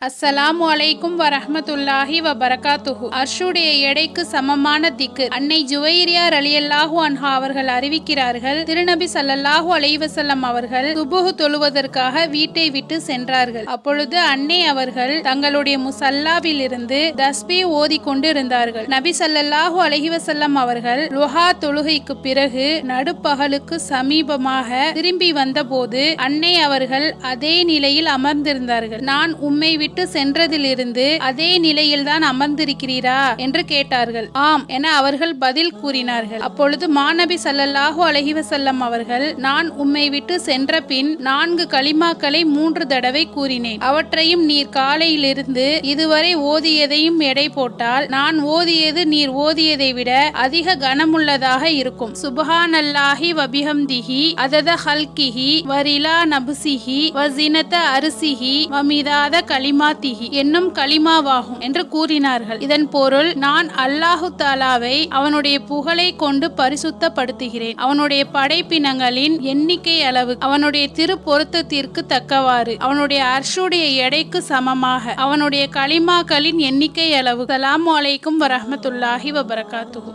அஸ்ஸலாமு அலைக்கும் வரஹ்மத்துல்லாஹி வபரகாத்துஹு. அர்ஷுடைய எடைக்கு சமமான திக்ர். அன்னை ஜுவைரியா ரலியல்லாஹு அன்ஹா அவர்கள் அறிவிக்கிறார்கள், திருநபி ஸல்லல்லாஹு அலைஹி வஸல்லம் அவர்கள் சுபுஹ் தொழுவதற்காக வீட்டை விட்டு சென்றார்கள். அப்பொழுது அன்னை அவர்கள் தங்களுடைய முசல்லாவில் இருந்து தஸ்பீ ஓதிக் கொண்டு இருந்தார்கள். நபி ஸல்லல்லாஹு அலைஹி வஸல்லம் அவர்கள் லுஹா தொழுகைக்கு பிறகு நடுப்பகலுக்கு சமீபமாக திரும்பி வந்தபோது அன்னை அவர்கள் அதே நிலையில் அமர்ந்திருந்தார்கள். நான் உம்மை விட்டு சென்றதிலிருந்து அதே நிலையில்தான் அமர்ந்திருக்கிறீரா என்று கேட்டார்கள். ஆம் என அவர்கள் பதில் கூறினார்கள். அப்பொழுது மாநபி ஸல்லல்லாஹு அலைஹி வஸல்லம் அவர்கள், நான் உம்மை விட்டு சென்ற பின் 4 கலிமாக்களை 3 தடவை கூறினேன். அவற்றையும் நீர் காலையிலிருந்து இதுவரை ஓதியதையும் எடை போட்டால் நான் ஓதியது நீர் ஓதியதை விட அதிக கனமுள்ளதாக இருக்கும். சுப்ஹானல்லாஹி வபிஹம்திஹி அதத ஹல்கிஹி வரிலா நப்சிஹி வஸினத அர்சிஹி வமிதாத கலிமாத்திஹி என்னும் கலிமாவாகும் என்று கூறினார்கள். இதன் பொருள், நான் அல்லாஹு தாலாவை அவனுடைய புகழை கொண்டு பரிசுத்தப்படுத்துகிறேன். அவனுடைய படைப்பினங்களின் எண்ணிக்கை அளவு, அவனுடைய திரு பொருத்தத்திற்கு தக்கவாறு, அவனுடைய அர்ஷுடைய எடைக்கு சமமாக, அவனுடைய கலிமாக்களின் எண்ணிக்கை அளவு. அஸ்ஸலாமு அலைக்கும் வரஹ்மத்துல்லாஹி வபரகாத்துஹு.